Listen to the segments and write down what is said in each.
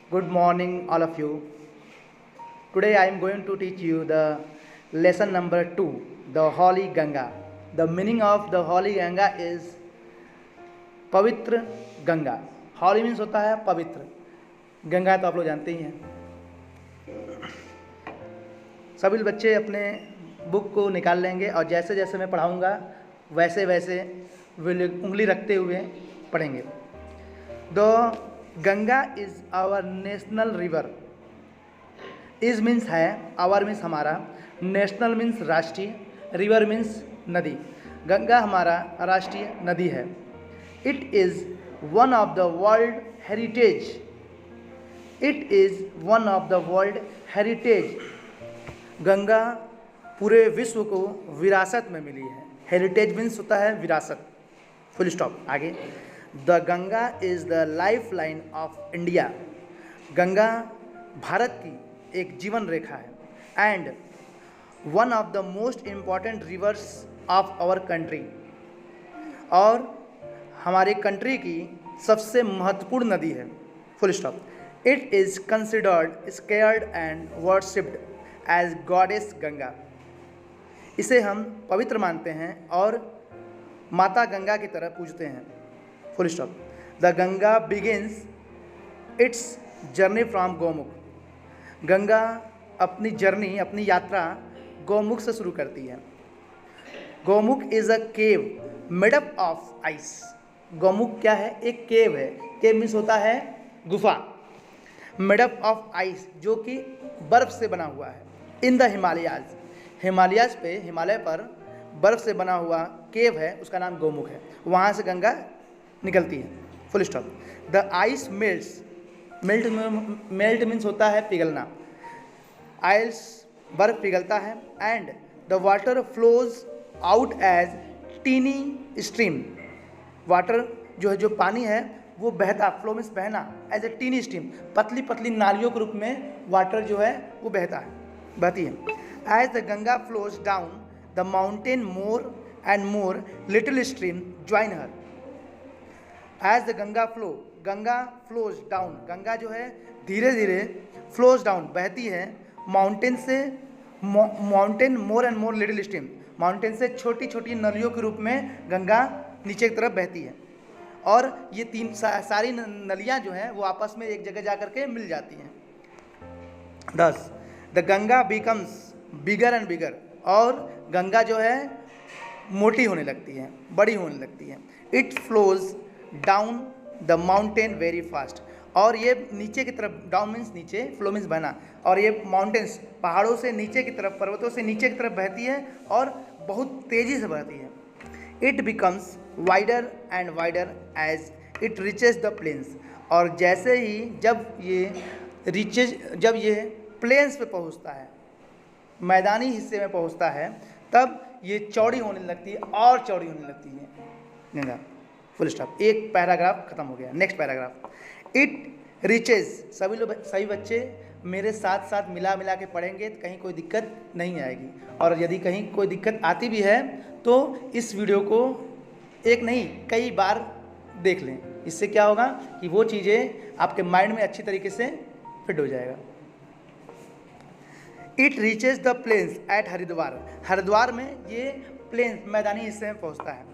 Good morning, all of you. Today I am going to teach you the lesson number 2, the Holy Ganga. The meaning of the Holy Ganga is पवित्र Ganga. Holy means होता है पवित्र. गंगा तो आप लोग जानते ही हैं. सभी बच्चे अपने बुक को निकाल लेंगे और जैसे जैसे मैं पढ़ाऊँगा वैसे वैसे उंगली रखते हुए पढ़ेंगे. The Ganga is our national river. Is means है, आवर मीन्स हमारा, नेशनल मीन्स राष्ट्रीय, रिवर मीन्स नदी. गंगा हमारा राष्ट्रीय नदी है. It is one of the world heritage. It is one of the world heritage. Ganga पूरे विश्व को विरासत में मिली है. हेरिटेज मीन्स होता है विरासत. Full stop. आगे. The Ganga is the life line of India. Ganga Bharat की एक जीवन रेखा है and one of the most important rivers of our country. और हमारे कंट्री की सबसे महत्वपूर्ण नदी है. Full stop. It is considered scared and worshipped as goddess Ganga. इसे हम पवित्र मानते हैं और माता गंगा की तरह पूजते हैं. Full stop. The Ganga begins it's journey from Gaumukh. Ganga अपनी जर्नी, अपनी यात्रा गौमुख से शुरू करती है. Gaumukh is a cave made up of ice. Gaumukh क्या है? एक केव है. केव मीन्स होता है गुफा. मेड अप ऑफ आइस, जो कि बर्फ से बना हुआ है. In the Himalayas. हिमालयाज पे, हिमालय पर बर्फ से बना हुआ केव है, उसका नाम गौमुख है. वहाँ से गंगा निकलती है. Full stop. The ice melts. Melt means होता है पिघलना. आइस बर्फ पिघलता है and the water flows out as tiny stream. Water जो है, जो पानी है वो बहता, फ्लो मीन्स बहना, एज ए टीनी स्ट्रीम, पतली पतली नालियों के रूप में वाटर जो है वो बहता है, बहती है. As the Ganga flows down the mountain more and more little stream join her. As the Ganga flows down. Ganga जो है धीरे धीरे फ्लोज डाउन, बहती है माउंटेन से, mountain more and more little stream. Mountain से छोटी छोटी नलियों के रूप में गंगा नीचे की तरफ बहती है. और ये तीन सारी नलियाँ जो हैं वो आपस में एक जगह जा कर के मिल जाती हैं. 10. The Ganga becomes bigger and bigger. और गंगा जो है मोटी होने लगती है, बड़ी होने लगती है. It flows down the mountain very fast. और ये नीचे की तरफ, डाउन मीन्स नीचे, फ्लो मीन्स बहना, और ये माउंटेन्स पहाड़ों से नीचे की तरफ, पर्वतों से नीचे की तरफ बहती है और बहुत तेज़ी से बहती है. It becomes wider and wider as it reaches the plains. और जैसे ही जब ये प्लेन्स पे पहुंचता है, मैदानी हिस्से में पहुंचता है, तब ये चौड़ी होने लगती है और चौड़ी होने लगती है गंगा. Full stop. एक पैराग्राफ खत्म हो गया. Next paragraph. It reaches. सभी बच्चे मेरे साथ साथ मिला के पढ़ेंगे तो कहीं कोई दिक्कत नहीं आएगी. और यदि कहीं कोई दिक्कत आती भी है तो इस वीडियो को एक नहीं कई बार देख लें. इससे क्या होगा कि वो चीज़ें आपके माइंड में अच्छी तरीके से फिट हो जाएगा. It reaches the plains at Haridwar. Haridwar में ये प्लेन्स, मैदानी हिस्से में पहुंचता है.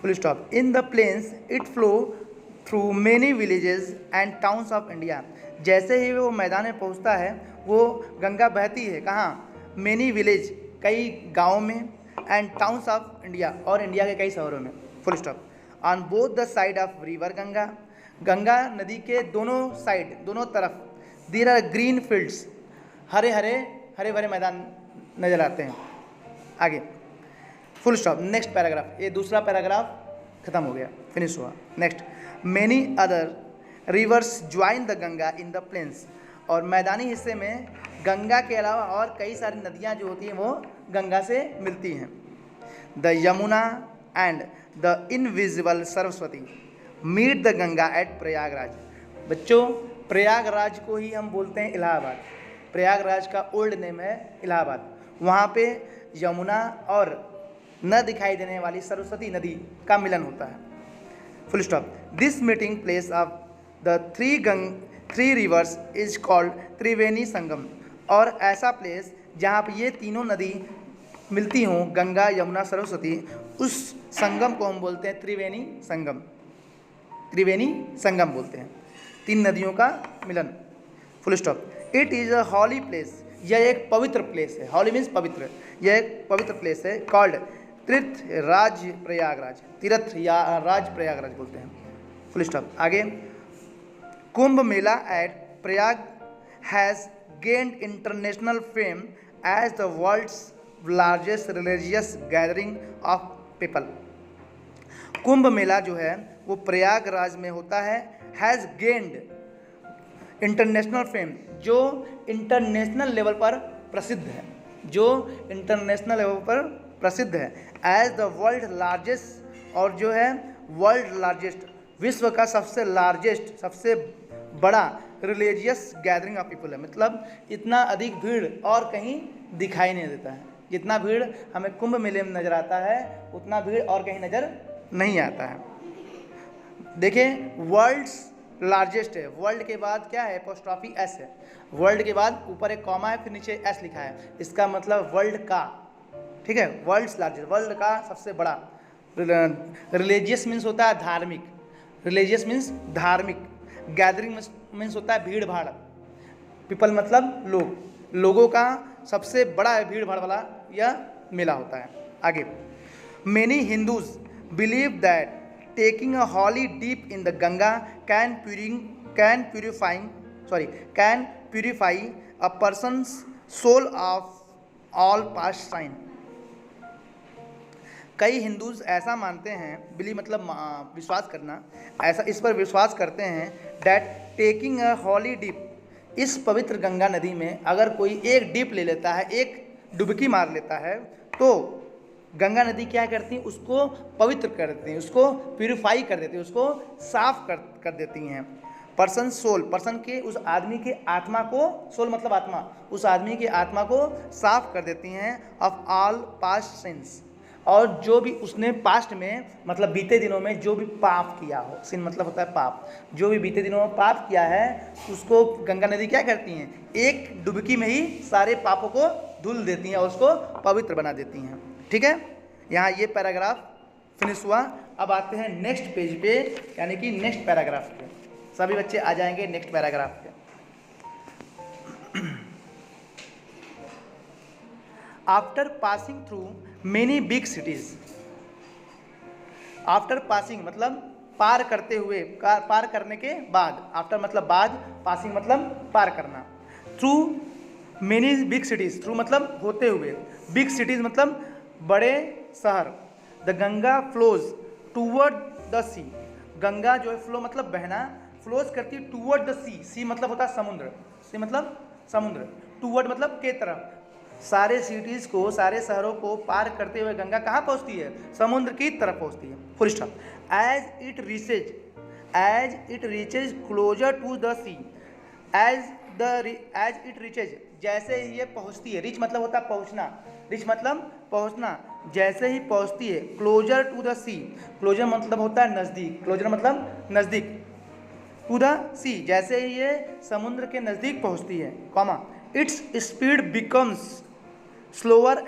Full stop. In the plains it flow through many villages and towns of India. जैसे ही वो मैदान में पहुंचता है वो गंगा बहती है. कहाँ? मेनी विलेज, कई गाँव में, एंड टाउन्स ऑफ इंडिया, और इंडिया के कई शहरों में. Full stop. On both the side of river Ganga. Ganga नदी के दोनों साइड, दोनों तरफ, देयर आर ग्रीन फील्ड्स. हरे भरे मैदान नजर आते हैं. आगे. Full stop. Next paragraph. ये दूसरा पैराग्राफ खत्म हो गया, फिनिश हुआ. Next. Many other rivers join the Ganga in the plains. और मैदानी हिस्से में गंगा के अलावा और कई सारी नदियाँ जो होती हैं वो गंगा से मिलती हैं. The Yamuna and the invisible Saraswati meet the Ganga at Prayagraj. बच्चों, प्रयागराज को ही हम बोलते हैं इलाहाबाद. प्रयागराज का ओल्ड नेम है इलाहाबाद. वहाँ पे यमुना और न दिखाई देने वाली सरस्वती नदी का मिलन होता है. Full stop. This meeting place of the 3 rivers is called Triveni Sangam. और ऐसा प्लेस जहाँ पर ये तीनों नदी मिलती हों, गंगा यमुना सरस्वती, उस संगम को हम बोलते हैं त्रिवेणी संगम। त्रिवेणी संगम बोलते हैं, 3 नदियों का मिलन। Full stop. It is a holy place, यह एक पवित्र प्लेस है। हॉली मीन्स पवित्र, यह एक पवित्र प्लेस है। कॉल्ड तीर्थ राज प्रयागराज, तीर्थ या राज प्रयागराज बोलते हैं। Full stop. आगे, Kumbh Mela at Prayag has gained international fame as the world's largest religious gathering of people. Kumbh Mela जो है वो प्रयागराज में होता है। हैज़ गेन्ड इंटरनेशनल फेम, जो इंटरनेशनल लेवल पर प्रसिद्ध है, जो इंटरनेशनल लेवल पर प्रसिद्ध है। एज द वर्ल्ड लार्जेस्ट, और जो है वर्ल्ड लार्जेस्ट, विश्व का सबसे लार्जेस्ट, सबसे बड़ा रिलीजियस गैदरिंग ऑफ पीपल है। मतलब इतना अधिक भीड़ और कहीं दिखाई नहीं देता है। जितना भीड़ हमें कुंभ मेले में नज़र आता है, उतना भीड़ और कहीं नज़र नहीं आता है। देखिए, वर्ल्ड्स लार्जेस्ट है, वर्ल्ड के बाद क्या है, एपोस्ट्रॉफी एस है। वर्ल्ड के बाद ऊपर एक कॉमा है, फिर नीचे एस लिखा है, इसका मतलब वर्ल्ड का, ठीक है, वर्ल्ड्स लार्जेस्ट, वर्ल्ड का सबसे बड़ा। रिलीजियस मीन्स होता है धार्मिक, रिलीजियस मीन्स धार्मिक। गैदरिंग मीन्स होता है भीड़ भाड़। पीपल मतलब लोग, लोगों का सबसे बड़ा भीड़ भाड़ वाला यह मेला होता है। आगे, many Hindus believe that taking a holy dip in the Ganga can purify a person's soul of all past sin। कई हिंदूज ऐसा मानते हैं, बिलीव मतलब विश्वास करना, ऐसा इस पर विश्वास करते हैं, that taking a holy dip, इस पवित्र गंगा नदी में अगर कोई एक डिप ले लेता है, एक डुबकी मार लेता है, तो गंगा नदी क्या करती हैं, उसको पवित्र कर देती हैं, उसको प्यूरिफाई कर देती हैं, उसको साफ कर देती हैं। पर्सन सोल, पर्सन के, उस आदमी के आत्मा को, सोल मतलब आत्मा, उस आदमी के आत्मा को साफ कर देती हैं। ऑफ ऑल पास्ट सिंस, और जो भी उसने पास्ट में मतलब बीते दिनों में जो भी पाप किया हो, सिन मतलब होता है पाप, जो भी बीते दिनों में पाप किया है उसको गंगा नदी क्या करती हैं, एक डुबकी में ही सारे पापों को धुल देती हैं और उसको पवित्र बना देती हैं। ठीक है, यहाँ ये पैराग्राफ फिनिश हुआ। अब आते हैं नेक्स्ट पेज पे, यानी कि नेक्स्ट पैराग्राफ पे। सभी बच्चे आ जाएंगे नेक्स्ट पैराग्राफ पे। After passing through many big cities, after passing मतलब पार करते हुए, पार करने के बाद, आफ्टर मतलब बाद, पासिंग मतलब पार करना। Through many big cities, through मतलब होते हुए, बिग सिटीज मतलब बड़े शहर। The Ganga flows toward the sea, Ganga जो है फ्लो मतलब बहना, फ्लोज करती है टूवर्ड द सी, सी मतलब होता है समुद्र, सी मतलब समुद्र, टूवर्ड मतलब के तरफ। सारे सिटीज़ को, सारे शहरों को पार करते हुए गंगा कहाँ पहुँचती है, समुद्र की तरफ पहुँचती है। Full stop. As it reaches closer to the sea, as it reaches, जैसे ही ये पहुँचती है, रीच मतलब होता है पहुँचना, रीच मतलब पहुँचना, जैसे ही पहुँचती है, closer to the sea, closer मतलब होता है नज़दीक, क्लोजर मतलब नज़दीक, टू द सी, जैसे ही ये समुद्र के नज़दीक पहुँचती है, comma, its speed becomes slower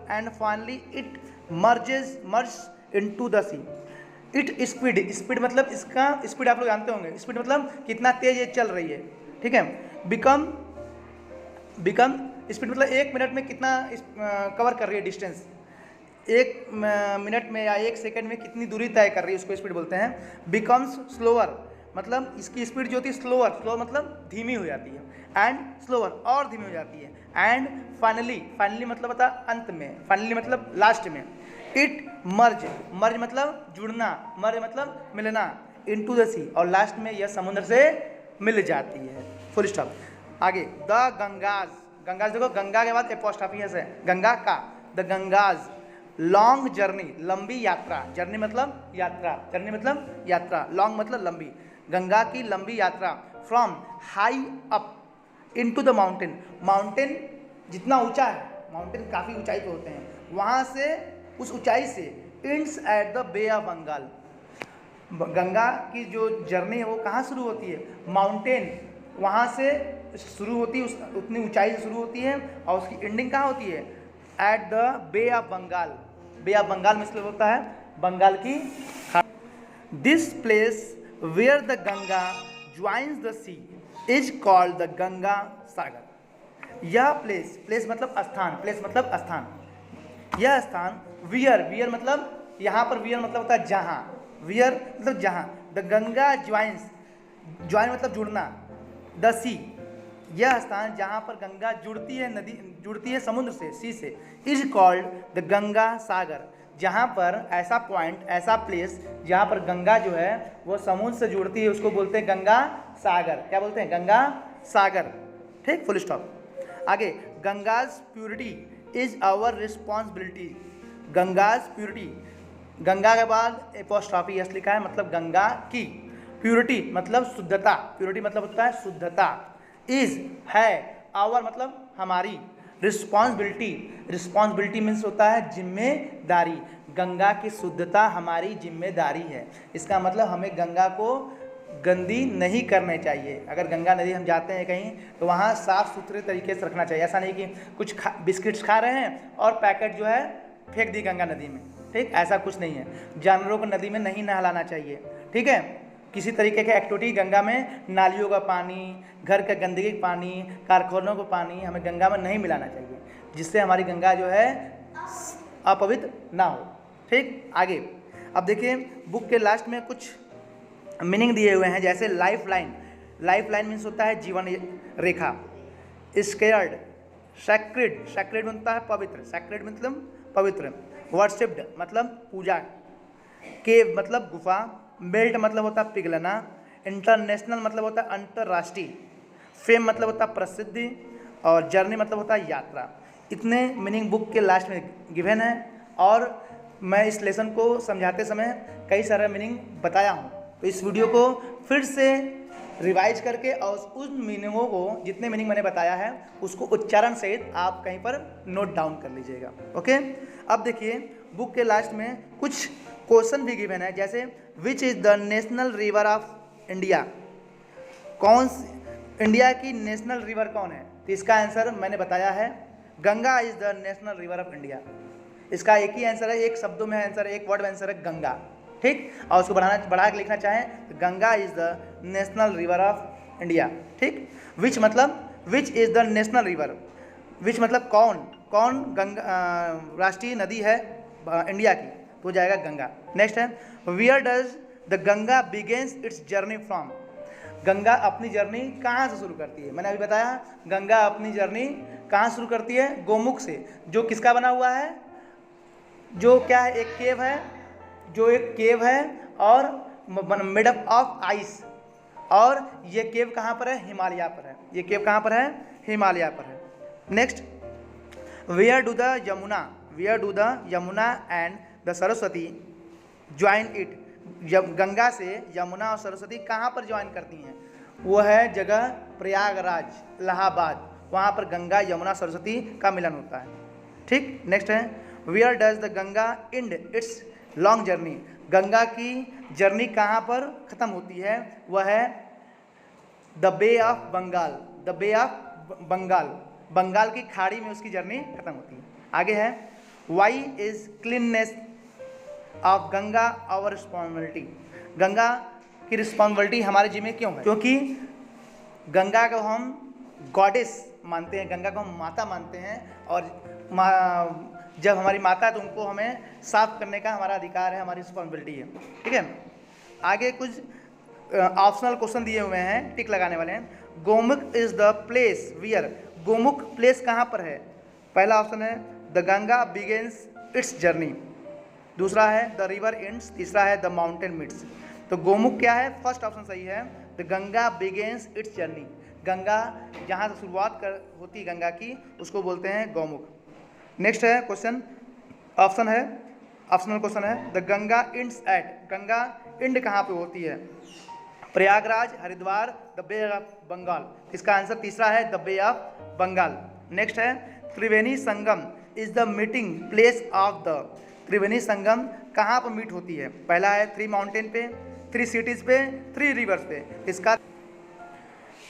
and finally it merge into the sea. It speed मतलब इसका स्पीड आप लोग जानते होंगे, स्पीड मतलब कितना तेज ये चल रही है, ठीक है। बिकम स्पीड मतलब 1 मिनट में कितना कवर कर रही है डिस्टेंस, 1 मिनट में या 1 सेकंड में कितनी दूरी तय कर रही है, उसको स्पीड बोलते हैं। बिकम्स स्लोअर मतलब इसकी स्पीड जो होती है स्लोअर मतलब धीमी हो जाती है, एंड स्लोअर और धीमी हो जाती है, एंड फाइनली मतलब होता है अंत में, फाइनली मतलब लास्ट में। इट मर्ज मतलब जुड़ना, मर्ज मतलब मिलना, इनटू द सी, और लास्ट में यह समुद्र से मिल जाती है। Full stop. आगे, द गंगाज देखो, गंगा के बाद एपोस्ट्रोफी है, गंगा का, द गंगाज लॉन्ग जर्नी, लंबी यात्रा, जर्नी मतलब यात्रा, लॉन्ग मतलब लंबी, गंगा की लंबी यात्रा। From high up into the mountain जितना ऊंचा है, माउंटेन काफ़ी ऊंचाई पे होते हैं, वहाँ से, उस ऊंचाई से, ends at the bay of Bengal, Ganga की जो जर्नी है वो कहाँ शुरू होती है, माउंटेन वहाँ से शुरू होती है, उतनी ऊंचाई से शुरू होती है और उसकी एंडिंग कहाँ होती है? At the bay of Bengal. Bay of Bengal में मतलब होता है बंगाल की खाड़ी। This place where the Ganga joins the sea is called the Ganga Sagar. यह प्लेस, प्लेस मतलब स्थान, प्लेस मतलब स्थान, यह स्थान वियर मतलब यहाँ पर वियर मतलब होता है जहाँ, वियर मतलब जहाँ, द गंगा ज्वाइंस, ज्वाइन मतलब जुड़ना, द सी यह स्थान जहाँ पर गंगा जुड़ती है, नदी जुड़ती है समुद्र से, सी से, इज कॉल्ड द गंगा सागर। जहाँ पर ऐसा पॉइंट, ऐसा प्लेस जहाँ पर गंगा जो है वो समुद्र से जुड़ती है उसको बोलते हैं गंगा सागर। क्या बोलते हैं? गंगा सागर। ठीक, फुल स्टॉप। आगे, Ganga's purity is our responsibility. Ganga's purity, Ganga के बाद एपोस्ट्रॉफी एस लिखा है, मतलब गंगा की, प्योरिटी मतलब शुद्धता, प्योरिटी मतलब होता है शुद्धता, इज है, आवर मतलब हमारी, रिस्पॉन्सिबिलिटी, रिस्पॉन्सिबिलिटी मीन्स होता है जिम्मेदारी, गंगा की शुद्धता हमारी जिम्मेदारी है। इसका मतलब हमें गंगा को गंदी नहीं करनी चाहिए। अगर गंगा नदी हम जाते हैं कहीं तो वहाँ साफ़ सुथरे तरीके से रखना चाहिए। ऐसा नहीं कि कुछ बिस्किट्स खा रहे हैं और पैकेट जो है फेंक दी गंगा नदी में। ठीक, ऐसा कुछ नहीं है। जानवरों को नदी में नहीं नहलाना चाहिए। ठीक है, किसी तरीके के एक्टिविटी गंगा में, नालियों का पानी, घर का गंदगी का पानी, कारखानों का पानी हमें गंगा में नहीं मिलाना चाहिए, जिससे हमारी गंगा जो है अपवित्र ना हो। ठीक, आगे अब देखिए बुक के लास्ट में कुछ मीनिंग दिए हुए हैं, जैसे life line. Life line means होता है जीवन रेखा। स्केयर्ड, सैक्रेड, सैक्रेड बनता है पवित्र, सैक्रेड मतलब पवित्र। वर्शिप्ड मतलब पूजा। केव मतलब गुफा। मेल्ट मतलब होता है पिघलना। इंटरनेशनल मतलब होता है अंतर्राष्ट्रीय। फेम मतलब होता है प्रसिद्धि। और जर्नी मतलब होता है यात्रा। इतने मीनिंग बुक के लास्ट में गिवन है और मैं इस लेसन को समझाते समय कई सारे मीनिंग बताया हूँ। तो इस वीडियो को फिर से रिवाइज करके और उन मीनिंगों को, जितने मीनिंग मैंने बताया है उसको उच्चारण सहित आप कहीं पर नोट डाउन कर लीजिएगा। ओके, अब देखिए बुक के लास्ट में कुछ क्वेश्चन भी गिवन है, जैसे विच is the national river of India. कौन इंडिया की नेशनल रिवर कौन है? तो इसका आंसर मैंने बताया है, Ganga is the national river of India. इसका एक ही आंसर है, एक शब्दों में आंसर है, एक वर्ड में आंसर है गंगा। ठीक, और उसको बढ़ा के लिखना चाहें तो Ganga is the national river of India. ठीक, विच मतलब which is the national river, which मतलब कौन, कौन गंगा राष्ट्रीय नदी है इंडिया की, तो जाएगा गंगा। नेक्स्ट है, where does the Ganga begins its journey from. Ganga अपनी जर्नी कहाँ से शुरू करती है? मैंने अभी बताया गंगा अपनी जर्नी कहाँ शुरू करती है? गोमुख से, जो किसका बना हुआ है, जो क्या है, एक केव है, जो एक केव है और मेड अप ऑफ आइस। और ये केव कहाँ पर है? हिमालय पर है। ये केव कहाँ पर है? हिमालय पर है। Next, where do the Yamuna, where do the Yamuna and the Saraswati join it. Ganga से यमुना और सरस्वती कहाँ पर ज्वाइन करती हैं? वो है जगह प्रयागराज, इलाहाबाद, वहाँ पर गंगा यमुना सरस्वती का मिलन होता है। ठीक, नेक्स्ट है, where does the Ganga end its long journey. Ganga की जर्नी कहाँ पर ख़त्म होती है? वह है the bay of Bengal, the bay of Bengal, Bengal की खाड़ी में उसकी जर्नी खत्म होती है। आगे है, why is cleanliness of Ganga our responsibility. Ganga की रिस्पॉन्सिबिलिटी हमारे जिम्मे क्यों है? क्योंकि गंगा को हम गॉडेस मानते हैं, गंगा को हम माता मानते हैं, और जब हमारी माता है तो उनको हमें साफ करने का हमारा अधिकार है, हमारी रिस्पॉन्सिबिलिटी है। ठीक है, आगे कुछ ऑप्शनल क्वेश्चन दिए हुए हैं, टिक लगाने वाले हैं। Gomukh is the place wear, Gomukh place कहाँ पर है? पहला ऑप्शन है the Ganga begins its journey, दूसरा है द रिवर एंड्स, तीसरा है द माउंटेन मीट्स। तो गोमुख क्या है? फर्स्ट ऑप्शन सही है, the Ganga begins its journey. Ganga जहाँ से शुरुआत होती है गंगा की, उसको बोलते हैं गौमुख। नेक्स्ट है क्वेश्चन, ऑप्शन है, ऑप्शनल क्वेश्चन है, the Ganga ends at, Ganga end कहाँ पे होती है? Prayagraj, Haridwar, the bay of Bengal. इसका आंसर तीसरा है the bay of Bengal. Next है, Triveni Sangam is the meeting place of the. Triveni Sangam कहाँ पर मीट होती है? पहला है 3 माउंटेन पे, 3 सिटीज़ पे, 3 रिवर्स पे। इसका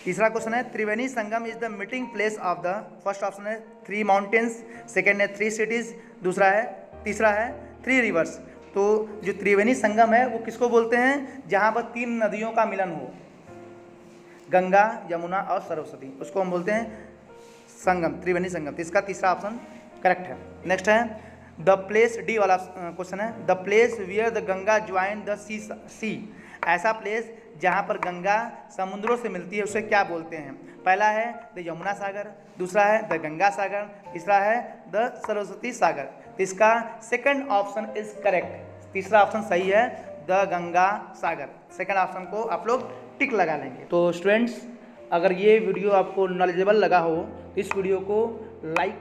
तीसरा क्वेश्चन है Triveni Sangam is the meeting place of the, first option है 3 माउंटेन्स, सेकेंड है 3 सिटीज, तीसरा है 3 रिवर्स। तो जो त्रिवेणी संगम है वो किसको बोलते हैं, जहाँ पर 3 नदियों का मिलन हो, गंगा, यमुना और सरस्वती, उसको हम बोलते हैं संगम, त्रिवेणी संगम। तो इसका तीसरा ऑप्शन करेक्ट है। नेक्स्ट है द प्लेस, डी वाला क्वेश्चन है, the place where the Ganga join the sea, ऐसा प्लेस जहाँ पर गंगा समुद्रों से मिलती है उसे क्या बोलते हैं। पहला है द यमुना सागर, दूसरा है द गंगा सागर, तीसरा है द सरस्वती सागर। तो इसका सेकंड ऑप्शन इज करेक्ट, तीसरा ऑप्शन सही है, the Ganga Sagar. Second option को आप लोग टिक लगा लेंगे। तो स्टूडेंट्स, अगर ये वीडियो आपको नॉलेजेबल लगा हो तो इस वीडियो को लाइक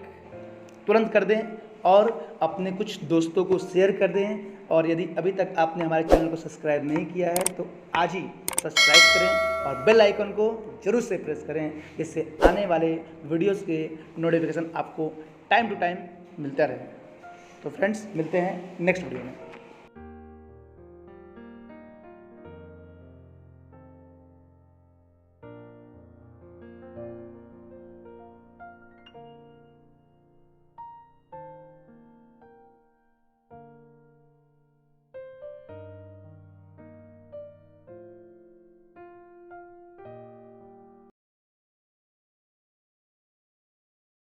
तुरंत कर दें और अपने कुछ दोस्तों को शेयर कर दें, और यदि अभी तक आपने हमारे चैनल को सब्सक्राइब नहीं किया है तो आज ही सब्सक्राइब करें और बेल आइकन को जरूर से प्रेस करें, जिससे आने वाले वीडियोस के नोटिफिकेशन आपको टाइम टू टाइम मिलता रहे। तो फ्रेंड्स, मिलते हैं नेक्स्ट वीडियो में।